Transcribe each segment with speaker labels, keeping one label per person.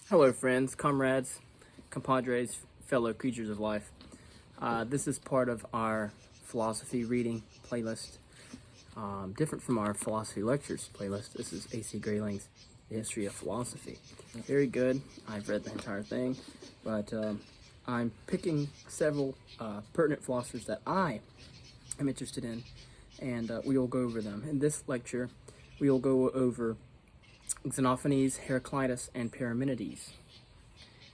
Speaker 1: Hello, friends, comrades, compadres, fellow creatures of life. This is part of our philosophy reading playlist, different from our philosophy lectures playlist. This is A.C. Grayling's The History of Philosophy. Very good. I've read the entire thing, but I'm picking several pertinent philosophers that I am interested in, and we will go over them. In this lecture, we will go over Xenophanes, Heraclitus, and Parmenides.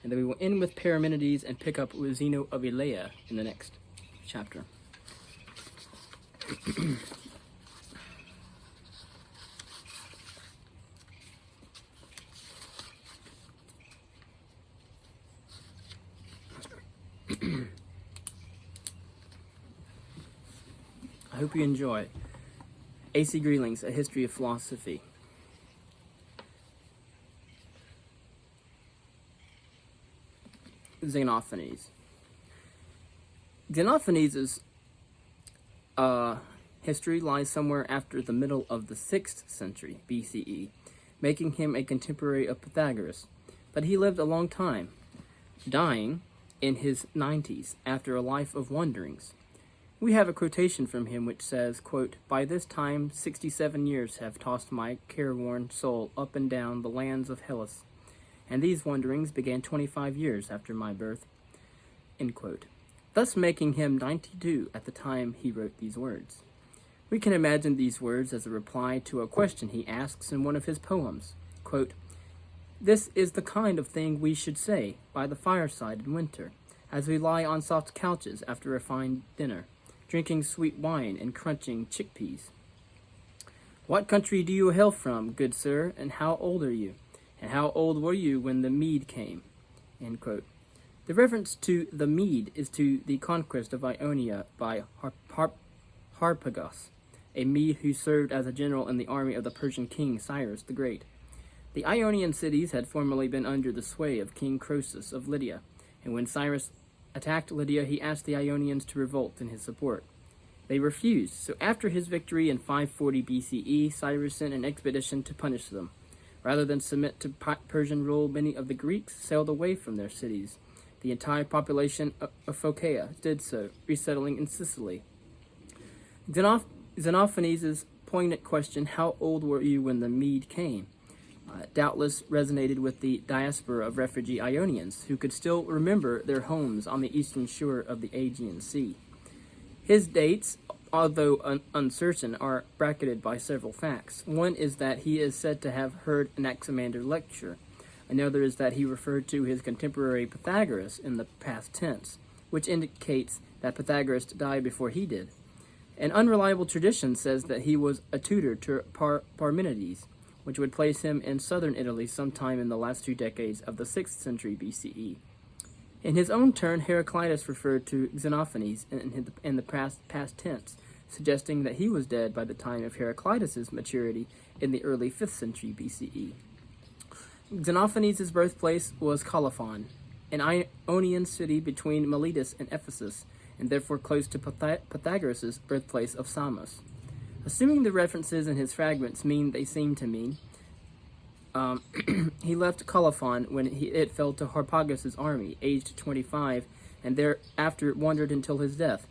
Speaker 1: And then we will end with Parmenides and pick up with Zeno of Elea in the next chapter. I hope you enjoy A.C. Grayling's A History of Philosophy. Xenophanes. Xenophanes' history lies somewhere after the middle of the 6th century BCE, making him a contemporary of Pythagoras, but he lived a long time, dying in his 90s after a life of wanderings. We have a quotation from him which says, quote, "By this time 67 years have tossed my careworn soul up and down the lands of Hellas, and these wanderings began 25 years after my birth," end quote, thus making him 92 at the time he wrote these words. We can imagine these words as a reply to a question he asks in one of his poems, quote, "This is the kind of thing we should say by the fireside in winter, as we lie on soft couches after a fine dinner, drinking sweet wine and crunching chickpeas. What country do you hail from, good sir, and how old are you? And how old were you when the Mede came?" End quote. The reference to the Mede is to the conquest of Ionia by Harpagus, a Mede who served as a general in the army of the Persian king Cyrus the Great. The Ionian cities had formerly been under the sway of King Croesus of Lydia, and when Cyrus attacked Lydia, he asked the Ionians to revolt in his support. They refused, so after his victory in 540 BCE, Cyrus sent an expedition to punish them. Rather than submit to Persian rule, many of the Greeks sailed away from their cities. The entire population of Phocaea did so, resettling in Sicily. Xenophanes' poignant question, "How old were you when the Mede came?" doubtless resonated with the diaspora of refugee Ionians, who could still remember their homes on the eastern shore of the Aegean Sea. His dates, although uncertain, are bracketed by several facts. One is that he is said to have heard Anaximander lecture. Another is that he referred to his contemporary Pythagoras in the past tense, which indicates that Pythagoras died before he did. An unreliable tradition says that he was a tutor to Parmenides, which would place him in southern Italy sometime in the last 2 decades of the 6th century BCE. In his own turn, Heraclitus referred to Xenophanes in the past tense, suggesting that he was dead by the time of Heraclitus' maturity in the early 5th century BCE. Xenophanes' birthplace was Colophon, an Ionian city between Miletus and Ephesus, and therefore close to Pythagoras' birthplace of Samos. Assuming the references in his fragments mean they seem to mean, he left Colophon when it fell to Harpagus' army, aged 25, and thereafter wandered until his death.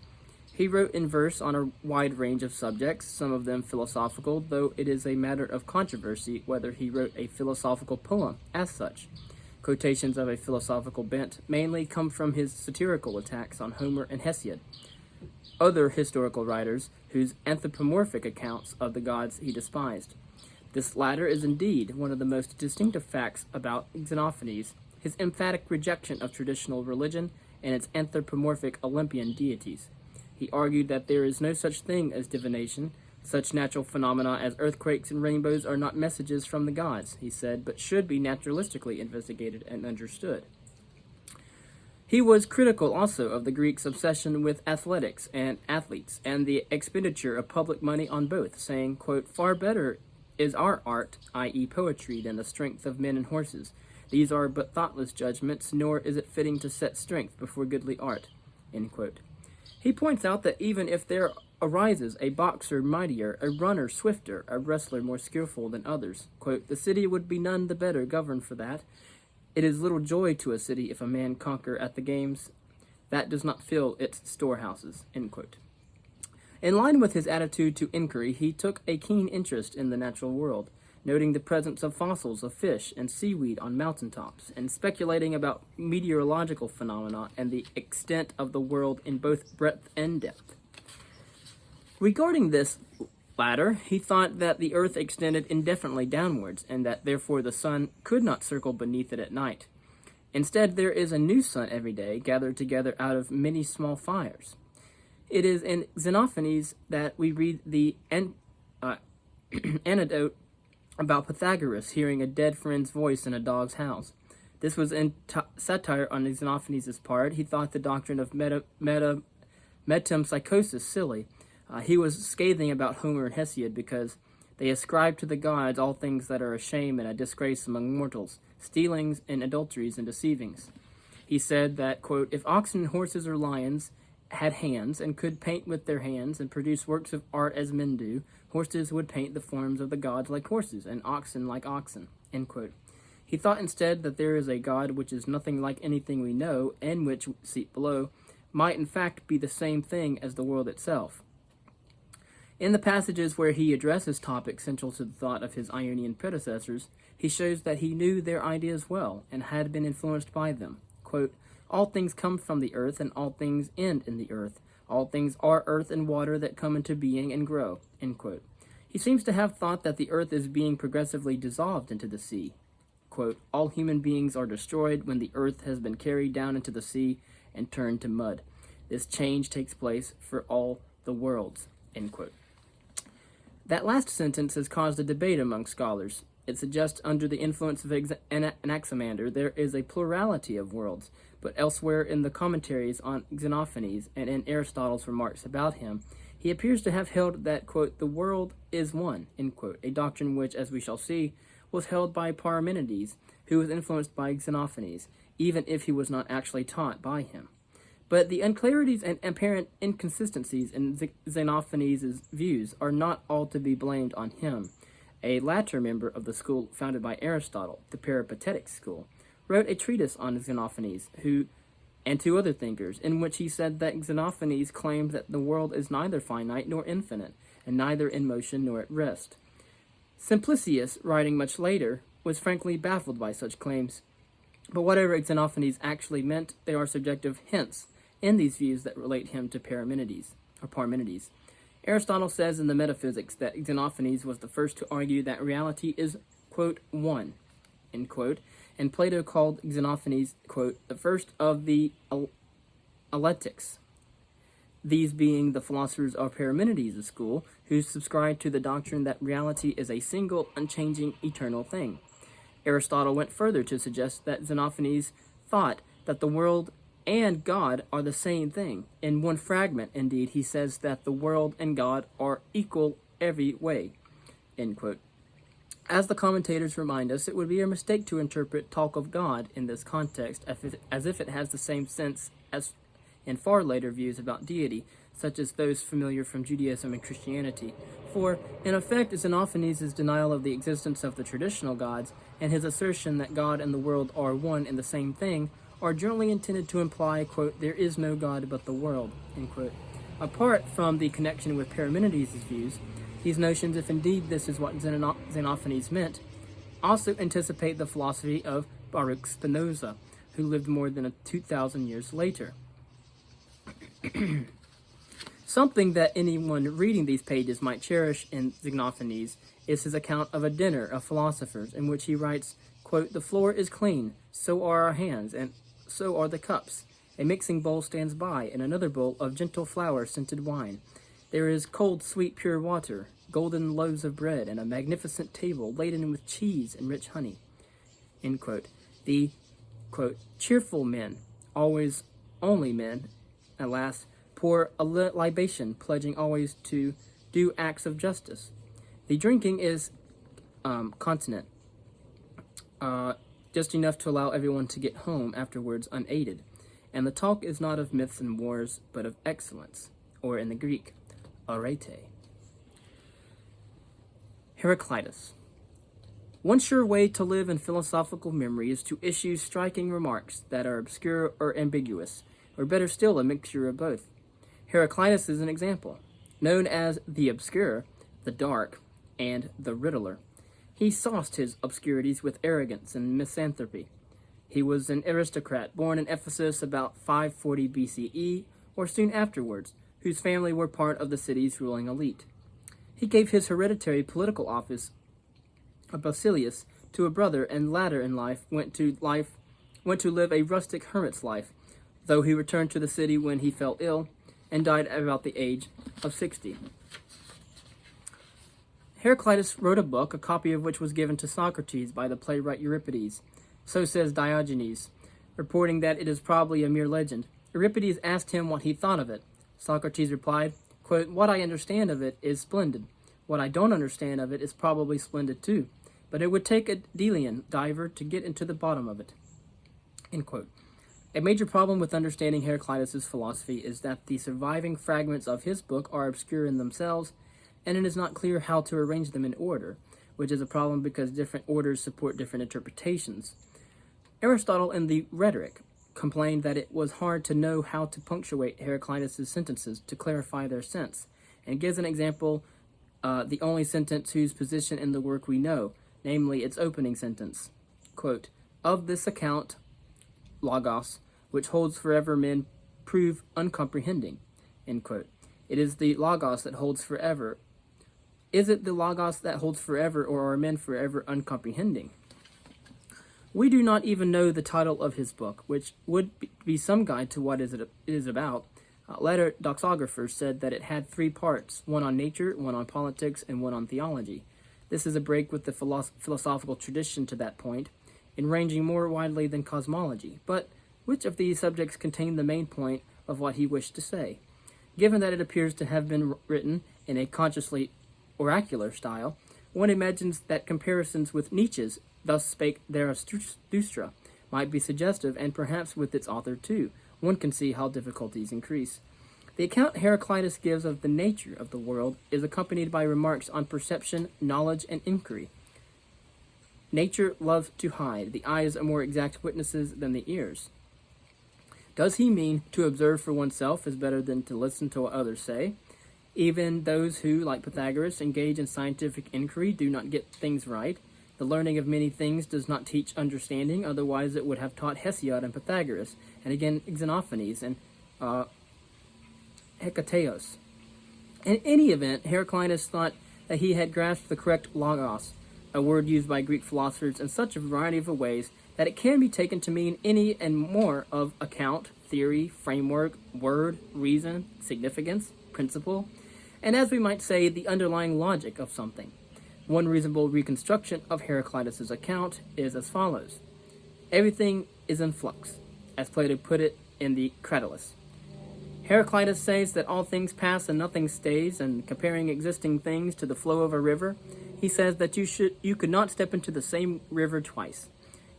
Speaker 1: He wrote in verse on a wide range of subjects, some of them philosophical, though it is a matter of controversy whether he wrote a philosophical poem as such. Quotations of a philosophical bent mainly come from his satirical attacks on Homer and Hesiod, other historical writers whose anthropomorphic accounts of the gods he despised. This latter is indeed one of the most distinctive facts about Xenophanes, his emphatic rejection of traditional religion and its anthropomorphic Olympian deities. He argued that there is no such thing as divination. Such natural phenomena as earthquakes and rainbows are not messages from the gods, he said, but should be naturalistically investigated and understood. He was critical also of the Greeks' obsession with athletics and athletes, and the expenditure of public money on both, saying, quote, "Far better is our art, i.e. poetry, than the strength of men and horses. These are but thoughtless judgments, nor is it fitting to set strength before goodly art," end quote. He points out that even if there arises a boxer mightier, a runner swifter, a wrestler more skillful than others, quote, "the city would be none the better governed for that, It is little joy to a city if a man conquer at the games that does not fill its storehouses. End quote. In line with his attitude to inquiry, he took a keen interest in the natural world, noting the presence of fossils of fish and seaweed on mountaintops, and speculating about meteorological phenomena and the extent of the world in both breadth and depth. Regarding this latter, he thought that the earth extended indefinitely downwards, and that therefore the sun could not circle beneath it at night. Instead, there is a new sun every day, gathered together out of many small fires. It is in Xenophanes that we read the anecdote about Pythagoras hearing a dead friend's voice in a dog's house. This was in satire on Xenophanes' part. He thought the doctrine of metempsychosis silly. He was scathing about Homer and Hesiod because they ascribe to the gods all things that are a shame and a disgrace among mortals, stealings and adulteries and deceivings. He said that, quote, if oxen, horses, or lions had hands and could paint with their hands and produce works of art as men do, horses would paint the forms of the gods like horses, and oxen like oxen, end quote. He thought instead that there is a God which is nothing like anything we know, and which, seat below, might in fact be the same thing as the world itself. In the passages where he addresses topics central to the thought of his Ionian predecessors, he shows that he knew their ideas well, and had been influenced by them. Quote, all things come from the earth, and all things end in the earth. All things are earth and water that come into being and grow. End quote. He seems to have thought that the earth is being progressively dissolved into the sea. Quote, all human beings are destroyed when the earth has been carried down into the sea and turned to mud. This change takes place for all the worlds. End quote. That last sentence has caused a debate among scholars. It suggests under the influence of Anaximander there is a plurality of worlds, but elsewhere in the commentaries on Xenophanes and in Aristotle's remarks about him, he appears to have held that, quote, the world is one, end quote, a doctrine which, as we shall see, was held by Parmenides, who was influenced by Xenophanes, even if he was not actually taught by him. But the unclarities and apparent inconsistencies in Xenophanes' views are not all to be blamed on him. A latter member of the school founded by Aristotle, the Peripatetic school, wrote a treatise on Xenophanes, and two other thinkers, in which he said that Xenophanes claimed that the world is neither finite nor infinite, and neither in motion nor at rest. Simplicius, writing much later, was frankly baffled by such claims. But whatever Xenophanes actually meant, they are subjective hints in these views that relate him to Parmenides. Aristotle says in the Metaphysics that Xenophanes was the first to argue that reality is, quote, one, end quote, and Plato called Xenophanes, quote, the first of the Eleatics, these being the philosophers of Parmenides' school, who subscribed to the doctrine that reality is a single, unchanging, eternal thing. Aristotle went further to suggest that Xenophanes thought that the world and God are the same thing. In one fragment, indeed, he says that the world and God are equal every way, end quote. As the commentators remind us, it would be a mistake to interpret talk of God in this context as if it has the same sense as in far later views about deity, such as those familiar from Judaism and Christianity. For, in effect, Xenophanes' denial of the existence of the traditional gods and his assertion that God and the world are one and the same thing are generally intended to imply, quote, there is no God but the world, end quote. Apart from the connection with Parmenides' views, these notions, if indeed this is what Xenophanes meant, also anticipate the philosophy of Baruch Spinoza, who lived more than 2,000 years later. Something that anyone reading these pages might cherish in Xenophanes is his account of a dinner of philosophers, in which he writes, quote, the floor is clean, so are our hands, and so are the cups. A mixing bowl stands by, and another bowl of gentle flower-scented wine. There is cold, sweet, pure water, golden loaves of bread, and a magnificent table laden with cheese and rich honey. End quote. The, quote, cheerful men, always only men, alas, pour a libation, pledging always to do acts of justice. The drinking is continent, just enough to allow everyone to get home afterwards unaided. And the talk is not of myths and wars, but of excellence, or in the Greek, arete. Heraclitus. One sure way to live in philosophical memory is to issue striking remarks that are obscure or ambiguous, or better still, a mixture of both. Heraclitus is an example. Known as the obscure, the dark, and the riddler, he sauced his obscurities with arrogance and misanthropy. He was an aristocrat born in Ephesus about 540 BCE, or soon afterwards, whose family were part of the city's ruling elite. He gave his hereditary political office of Basilius to a brother, and later in life went to live a rustic hermit's life, though he returned to the city when he fell ill and died at about the age of 60. Heraclitus wrote a book, a copy of which was given to Socrates by the playwright Euripides. So says Diogenes, reporting that it is probably a mere legend. Euripides asked him what he thought of it. Socrates replied, quote, "What I understand of it is splendid. What I don't understand of it is probably splendid too. But it would take a Delian diver to get into the bottom of it." End quote. A major problem with understanding Heraclitus' philosophy is that the surviving fragments of his book are obscure in themselves, and it is not clear how to arrange them in order, which is a problem because different orders support different interpretations. Aristotle in the Rhetoric complained that it was hard to know how to punctuate Heraclitus' sentences to clarify their sense, and gives an example, the only sentence whose position in the work we know, namely its opening sentence. Quote, "Of this account, Logos, which holds forever, men prove uncomprehending." End quote. It is the Logos that holds forever. Is it the Logos that holds forever, or are men forever uncomprehending? We do not even know the title of his book, which would be some guide to what it is about. Later doxographers said that it had 3 parts, one on nature, one on politics, and one on theology. This is a break with the philosophical tradition to that point, in ranging more widely than cosmology. But which of these subjects contained the main point of what he wished to say? Given that it appears to have been written in a consciously oracular style, one imagines that comparisons with Nietzsche's "Thus spake Zarathustra" might be suggestive, and perhaps with its author too. One can see how difficulties increase. The account Heraclitus gives of the nature of the world is accompanied by remarks on perception, knowledge, and inquiry. Nature loves to hide. The eyes are more exact witnesses than the ears. Does he mean to observe for oneself is better than to listen to what others say? Even those who, like Pythagoras, engage in scientific inquiry do not get things right. The learning of many things does not teach understanding, otherwise it would have taught Hesiod and Pythagoras, and again Xenophanes and Heraclitus. In any event, Heraclitus thought that he had grasped the correct logos, a word used by Greek philosophers in such a variety of ways that it can be taken to mean any and more of account, theory, framework, word, reason, significance, principle, and as we might say, the underlying logic of something. One reasonable reconstruction of Heraclitus' account is as follows. Everything is in flux, as Plato put it in the Cratylus. Heraclitus says that all things pass and nothing stays, and comparing existing things to the flow of a river, he says that you could not step into the same river twice.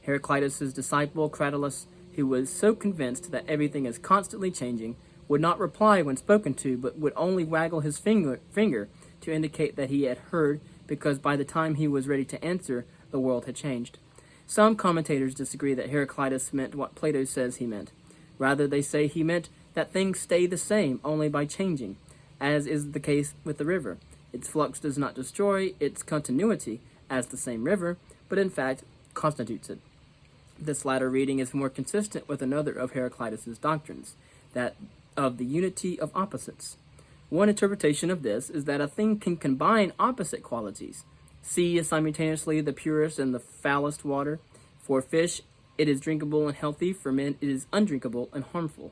Speaker 1: Heraclitus' disciple Cratylus, who was so convinced that everything is constantly changing, would not reply when spoken to, but would only waggle his finger to indicate that he had heard, because by the time he was ready to answer, the world had changed. Some commentators disagree that Heraclitus meant what Plato says he meant. Rather, they say he meant that things stay the same only by changing, as is the case with the river. Its flux does not destroy its continuity as the same river, but in fact constitutes it. This latter reading is more consistent with another of Heraclitus' doctrines, that of the unity of opposites. One interpretation of this is that a thing can combine opposite qualities. Sea is simultaneously the purest and the foulest water. For fish, it is drinkable and healthy. For men, it is undrinkable and harmful.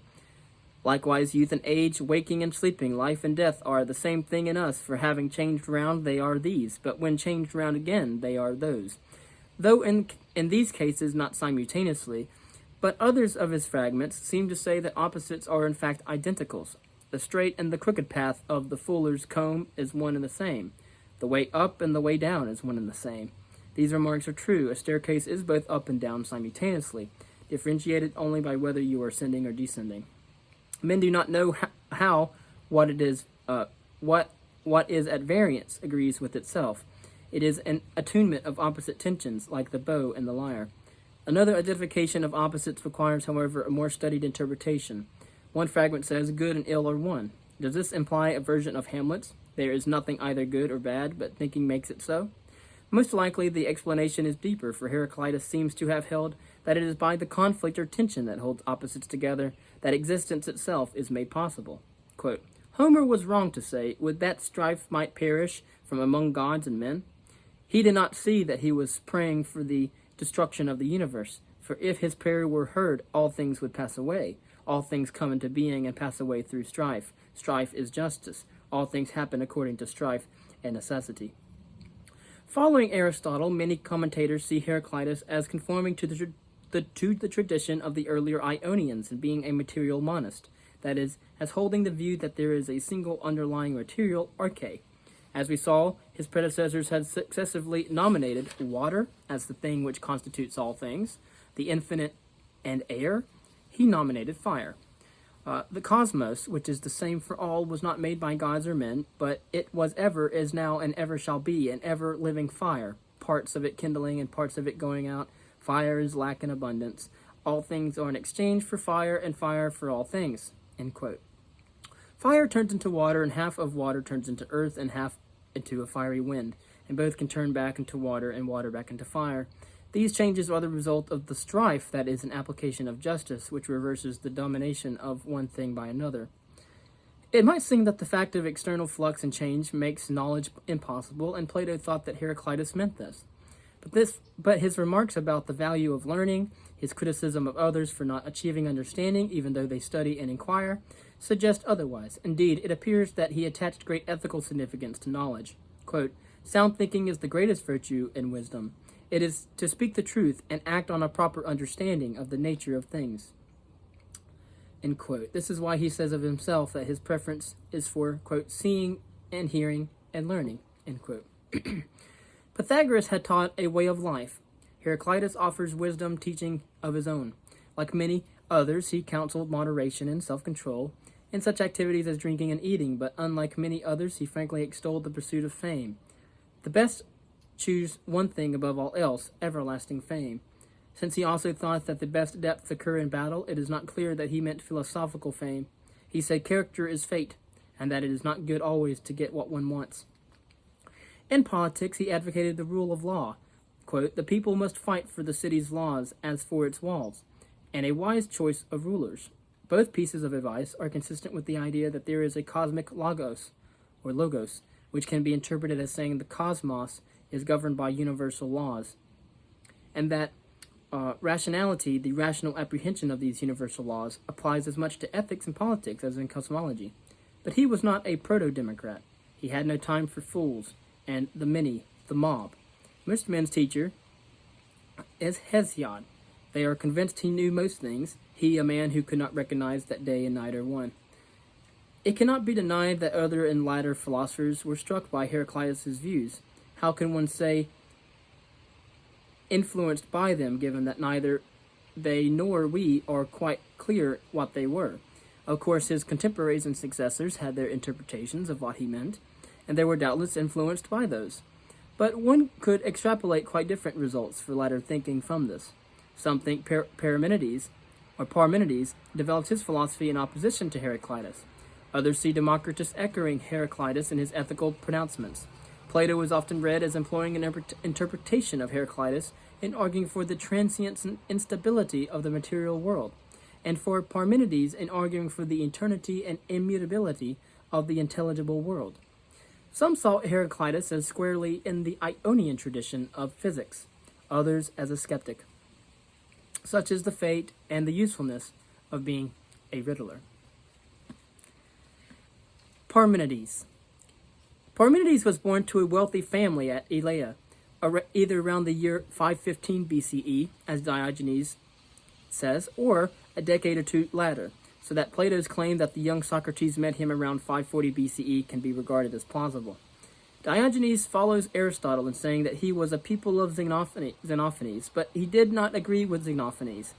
Speaker 1: Likewise, youth and age, waking and sleeping, life and death are the same thing in us, for having changed round, they are these, but when changed round again, they are those. Though in these cases not simultaneously, but others of his fragments seem to say that opposites are in fact identicals. The straight and the crooked path of the fuller's comb is one and the same. The way up and the way down is one and the same. These remarks are true. A staircase is both up and down simultaneously, differentiated only by whether you are ascending or descending. Men do not know how what is at variance agrees with itself. It is an attunement of opposite tensions, like the bow and the lyre. Another identification of opposites requires, however, a more studied interpretation. One fragment says, good and ill are one. Does this imply a version of Hamlet's? There is nothing either good or bad, but thinking makes it so? Most likely, the explanation is deeper, for Heraclitus seems to have held that it is by the conflict or tension that holds opposites together that existence itself is made possible. Quote, Homer was wrong to say, would that strife might perish from among gods and men? He did not see that he was praying for the destruction of the universe, for if his prayer were heard, all things would pass away. All things come into being and pass away through strife. Strife is justice. All things happen according to strife and necessity. Following Aristotle, many commentators see Heraclitus as conforming to the tradition of the earlier Ionians and being a material monist, that is, as holding the view that there is a single underlying material, arche. As we saw, his predecessors had successively nominated water as the thing which constitutes all things, the infinite, and air. He nominated fire. The cosmos, which is the same for all, was not made by gods or men, but it was ever, is now, and ever shall be, an ever-living fire, parts of it kindling and parts of it going out. Fire is lack in abundance. All things are in exchange for fire, and fire for all things. End quote. Fire turns into water, and half of water turns into earth, and half into a fiery wind, and both can turn back into water, and water back into fire. These changes are the result of the strife that is an application of justice, which reverses the domination of one thing by another. It might seem that the fact of external flux and change makes knowledge impossible, and Plato thought that Heraclitus meant this. But his remarks about the value of learning, his criticism of others for not achieving understanding, even though they study and inquire, suggest otherwise. Indeed, it appears that he attached great ethical significance to knowledge. Quote, sound thinking is the greatest virtue and wisdom. It is to speak the truth and act on a proper understanding of the nature of things. End quote. This is why he says of himself that his preference is for, quote, seeing and hearing and learning, end quote. Pythagoras had taught a way of life. Heraclitus offers wisdom teaching of his own. Like many others, he counseled moderation and self-control in such activities as drinking and eating, but unlike many others, he frankly extolled the pursuit of fame. The best choose one thing above all else, everlasting fame. Since he also thought that the best depths occur in battle, it is not clear that he meant philosophical fame. He said character is fate, and that it is not good always to get what one wants. In politics, he advocated the rule of law. Quote, the people must fight for the city's laws as for its walls, and a wise choice of rulers. Both pieces of advice are consistent with the idea that there is a cosmic logos, which can be interpreted as saying the cosmos is governed by universal laws, and that rationality, the rational apprehension of these universal laws, applies as much to ethics and politics as in cosmology. But he was not a proto-democrat. He had no time for fools and the many, the mob. Most men's teacher is Hesiod. They are convinced he knew most things, he a man who could not recognize that day and night are one. It cannot be denied that other and latter philosophers were struck by Heraclitus' views. How can one say influenced by them, given that neither they nor we are quite clear what they were? Of course, his contemporaries and successors had their interpretations of what he meant, and they were doubtless influenced by those. But one could extrapolate quite different results for latter thinking from this. Some think Parmenides developed his philosophy in opposition to Heraclitus. Others see Democritus echoing Heraclitus in his ethical pronouncements. Plato is often read as employing an interpretation of Heraclitus in arguing for the transience and instability of the material world, and for Parmenides in arguing for the eternity and immutability of the intelligible world. Some saw Heraclitus as squarely in the Ionian tradition of physics, others as a skeptic. Such is the fate and the usefulness of being a riddler. Parmenides. Parmenides was born to a wealthy family at Elea, either around the year 515 BCE, as Diogenes says, or a decade or two later, so that Plato's claim that the young Socrates met him around 540 BCE can be regarded as plausible. Diogenes follows Aristotle in saying that he was a pupil of Xenophanes, but he did not agree with Xenophanes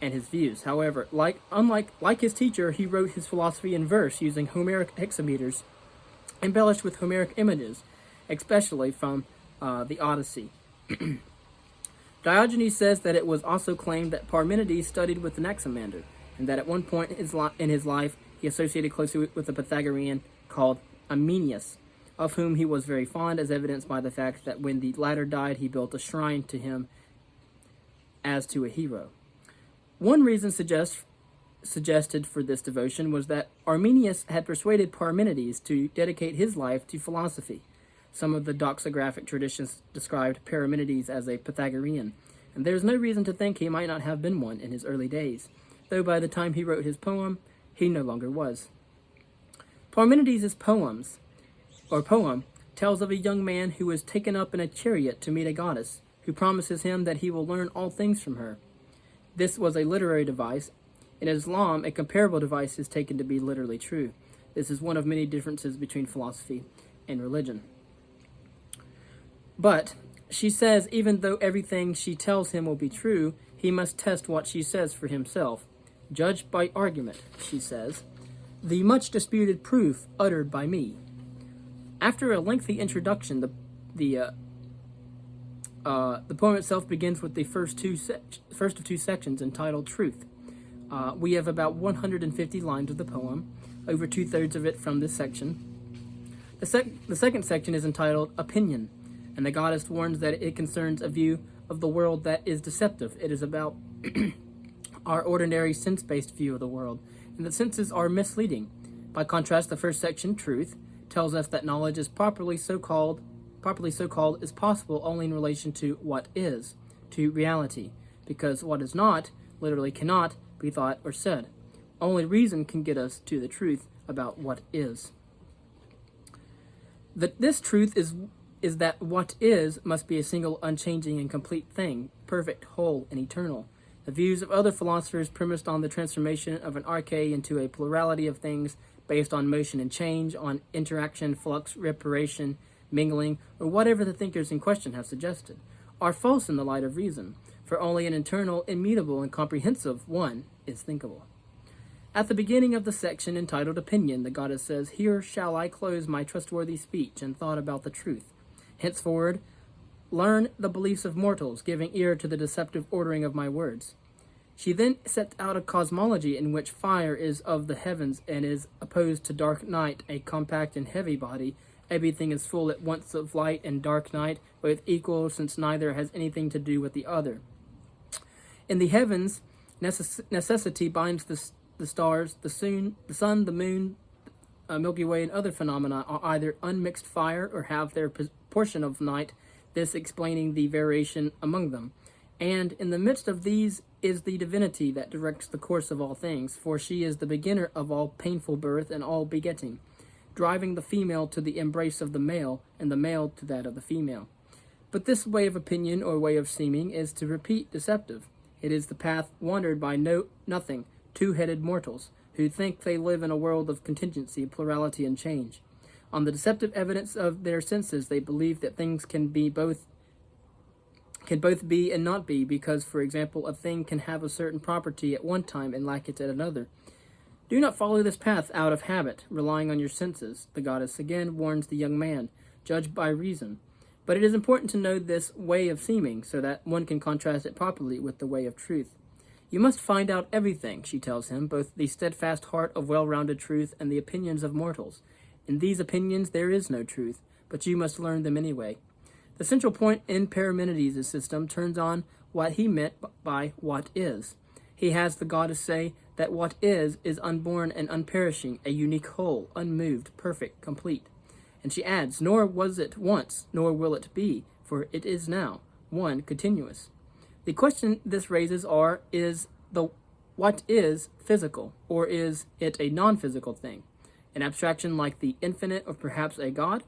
Speaker 1: and his views. However, like his teacher, he wrote his philosophy in verse using Homeric hexameters embellished with Homeric images, especially from the Odyssey. Diogenes says that it was also claimed that Parmenides studied with Anaximander, and that at one point in his life he associated closely with a Pythagorean called Arminius, of whom he was very fond, as evidenced by the fact that when the latter died, he built a shrine to him as to a hero. One reason suggested for this devotion was that Arminius had persuaded Parmenides to dedicate his life to philosophy. Some of the doxographic traditions described Parmenides as a Pythagorean, and there is no reason to think he might not have been one in his early days, though by the time he wrote his poem, he no longer was. Parmenides' poem tells of a young man who is taken up in a chariot to meet a goddess, who promises him that he will learn all things from her. This was a literary device. In Islam, a comparable device is taken to be literally true. This is one of many differences between philosophy and religion. But she says even though everything she tells him will be true, he must test what she says for himself. Judged by argument, she says, the much disputed proof uttered by me. After a lengthy introduction, the poem itself begins with the first of two sections entitled Truth. We have about 150 lines of the poem, over 2/3 of it from this section. The second section is entitled Opinion, and the goddess warns that it concerns a view of the world that is deceptive. It is about our ordinary sense-based view of the world, and the senses are misleading. By contrast, the first section, Truth, tells us that knowledge is properly so called is possible only in relation to what is, to reality, because what is not literally cannot be thought or said. Only reason can get us to the truth about what is. This truth is that what is must be a single, unchanging, and complete thing, perfect, whole, and eternal. The views of other philosophers premised on the transformation of an arche into a plurality of things based on motion and change, on interaction, flux, reparation, mingling, or whatever the thinkers in question have suggested, are false in the light of reason, for only an internal, immutable, and comprehensive one is thinkable. At the beginning of the section entitled Opinion, the goddess says, Here shall I close my trustworthy speech and thought about the truth. Henceforward, learn the beliefs of mortals, giving ear to the deceptive ordering of my words. She then sets out a cosmology in which fire is of the heavens and is opposed to dark night, a compact and heavy body. Everything is full at once of light and dark night, both equal, since neither has anything to do with the other. In the heavens, necessity binds the stars, the sun, the moon, Milky Way, and other phenomena are either unmixed fire or have their portion of night, this explaining the variation among them. And in the midst of these is the divinity that directs the course of all things, for she is the beginner of all painful birth and all begetting, driving the female to the embrace of the male, and the male to that of the female. But this way of opinion, or way of seeming, is to repeat deceptive. It is the path wandered by nothing, two-headed mortals, who think they live in a world of contingency, plurality, and change. On the deceptive evidence of their senses, they believe that things can both be and not be, because, for example, a thing can have a certain property at one time and lack it at another. Do not follow this path out of habit, relying on your senses. The goddess again warns the young man, judge by reason. But it is important to know this way of seeming, so that one can contrast it properly with the way of truth. You must find out everything, she tells him, both the steadfast heart of well-rounded truth and the opinions of mortals. In these opinions there is no truth, but you must learn them anyway. The central point in Parmenides' system turns on what he meant by what is. He has the goddess say that what is unborn and unperishing, a unique whole, unmoved, perfect, complete. And she adds, nor was it once, nor will it be, for it is now, one, continuous. The question this raises is what is physical, or is it a non-physical thing? An abstraction like the infinite, or perhaps a god?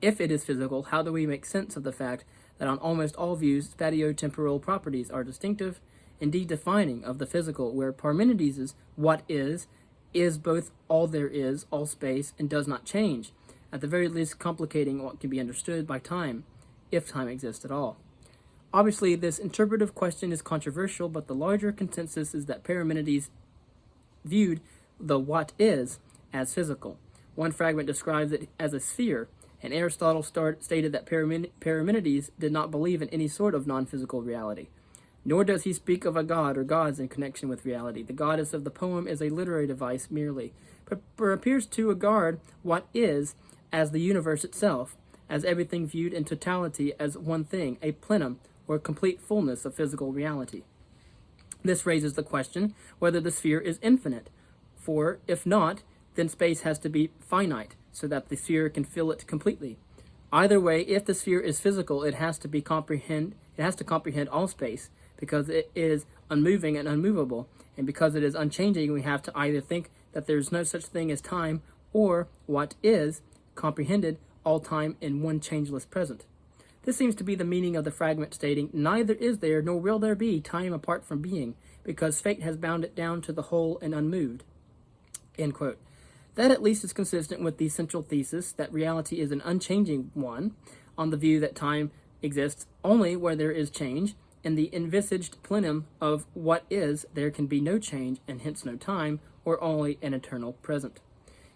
Speaker 1: If it is physical, how do we make sense of the fact that on almost all views, spatio-temporal properties are distinctive, indeed defining of the physical, where Parmenides' what is both all there is, all space, and does not change, at the very least complicating what can be understood by time, if time exists at all. Obviously, this interpretive question is controversial, but the larger consensus is that Parmenides viewed the what is as physical. One fragment describes it as a sphere, and Aristotle stated that Parmenides did not believe in any sort of non-physical reality. Nor does he speak of a god or gods in connection with reality. The goddess of the poem is a literary device merely, but appears to regard what is as the universe itself, as everything viewed in totality as one thing, a plenum or complete fullness of physical reality. This raises the question whether the sphere is infinite, for if not, then space has to be finite, so that the sphere can fill it completely. Either way, if the sphere is physical, it has to comprehend all space, because it is unmoving and unmovable, and because it is unchanging, we have to either think that there is no such thing as time, or what is comprehended all time in one changeless present. This seems to be the meaning of the fragment stating, neither is there nor will there be time apart from being, because fate has bound it down to the whole and unmoved. End quote. That at least is consistent with the central thesis that reality is an unchanging one, on the view that time exists only where there is change. In the envisaged plenum of what is, there can be no change, and hence no time, or only an eternal present.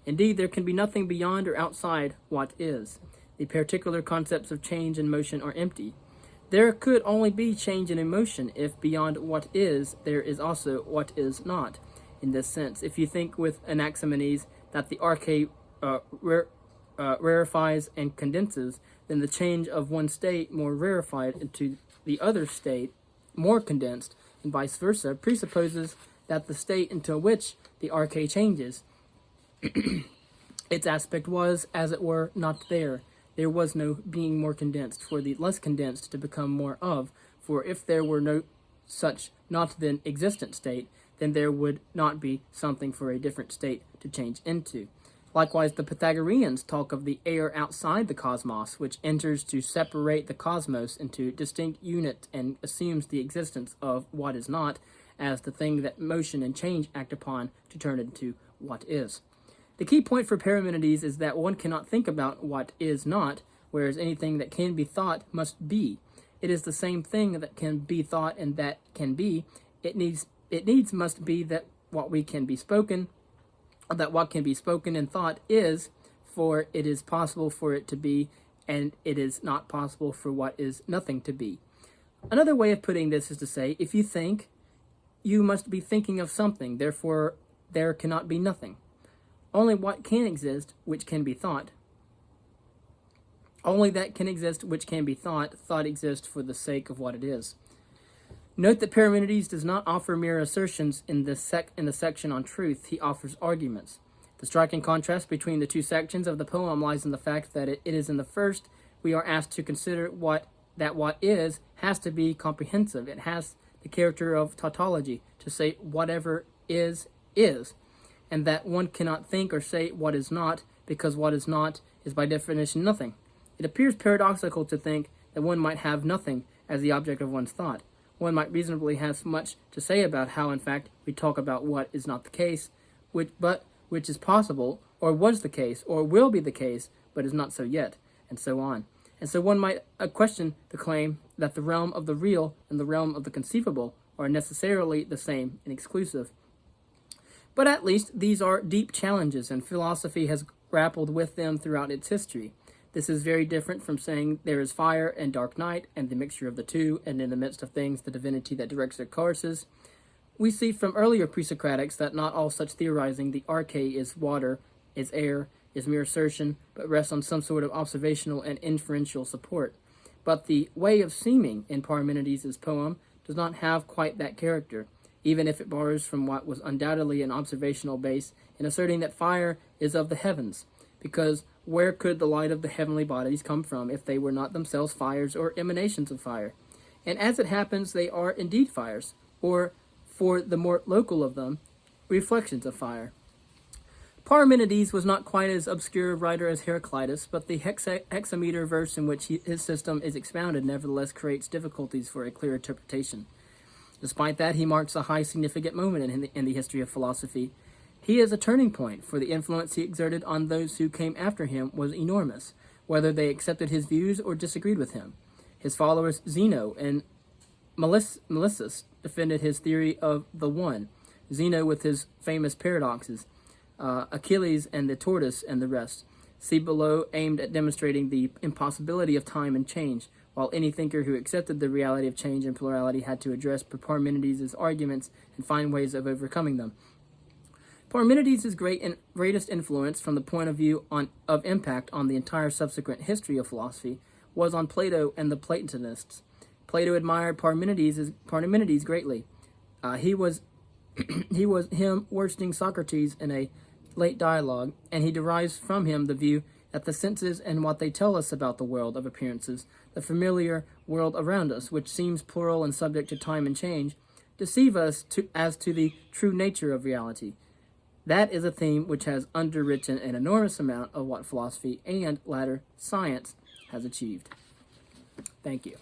Speaker 1: Indeed, there can be nothing beyond or outside what is. The particular concepts of change and motion are empty. There could only be change and emotion if beyond what is, there is also what is not. In this sense, if you think with Anaximenes that the arche rarefies and condenses, then the change of one state more rarefied into the other state more condensed, and vice versa, presupposes that the state into which the arche changes, its aspect was, as it were, not there. There was no being more condensed, for the less condensed to become more of, for if there were no such not then existent state, then there would not be something for a different state to change into. Likewise, the Pythagoreans talk of the air outside the cosmos, which enters to separate the cosmos into distinct units and assumes the existence of what is not as the thing that motion and change act upon to turn into what is. The key point for Parmenides is that one cannot think about what is not, whereas anything that can be thought must be. It is the same thing that can be thought and that can be. It needs must be that what can be spoken and thought is, for it is possible for it to be, and it is not possible for what is nothing to be. Another way of putting this is to say, if you think, you must be thinking of something, therefore there cannot be nothing. Only what can exist, which can be thought. Only that can exist, which can be thought exists for the sake of what it is. Note that Parmenides does not offer mere assertions in the section on truth, he offers arguments. The striking contrast between the two sections of the poem lies in the fact that it is in the first we are asked to consider what is has to be comprehensive. It has the character of tautology, to say whatever is, and that one cannot think or say what is not, because what is not is by definition nothing. It appears paradoxical to think that one might have nothing as the object of one's thought. One might reasonably have much to say about how, in fact, we talk about what is not the case, which is possible, or was the case, or will be the case, but is not so yet, and so on. And so one might question the claim that the realm of the real and the realm of the conceivable are necessarily the same and exclusive. But at least these are deep challenges, and philosophy has grappled with them throughout its history. This is very different from saying there is fire and dark night, and the mixture of the two, and in the midst of things, the divinity that directs their courses. We see from earlier pre-Socratics that not all such theorizing, the arche is water, is air, is mere assertion, but rests on some sort of observational and inferential support. But the way of seeming in Parmenides' poem does not have quite that character, even if it borrows from what was undoubtedly an observational base in asserting that fire is of the heavens, because where could the light of the heavenly bodies come from if they were not themselves fires or emanations of fire? And as it happens, they are indeed fires, or, for the more local of them, reflections of fire. Parmenides was not quite as obscure a writer as Heraclitus, but the hexameter verse in which his system is expounded nevertheless creates difficulties for a clear interpretation. Despite that, he marks a high significant moment in the history of philosophy. He is a turning point, for the influence he exerted on those who came after him was enormous, whether they accepted his views or disagreed with him. His followers Zeno and Melissus defended his theory of the one, Zeno with his famous paradoxes, Achilles and the tortoise and the rest. See below, aimed at demonstrating the impossibility of time and change, while any thinker who accepted the reality of change and plurality had to address Parmenides' arguments and find ways of overcoming them. Parmenides' greatest influence from the point of view of impact on the entire subsequent history of philosophy was on Plato and the Platonists. Plato admired Parmenides greatly. He was him worshipping Socrates in a late dialogue, and he derives from him the view that the senses and what they tell us about the world of appearances, the familiar world around us, which seems plural and subject to time and change, deceive us as to the true nature of reality. That is a theme which has underwritten an enormous amount of what philosophy and latter science has achieved. Thank you.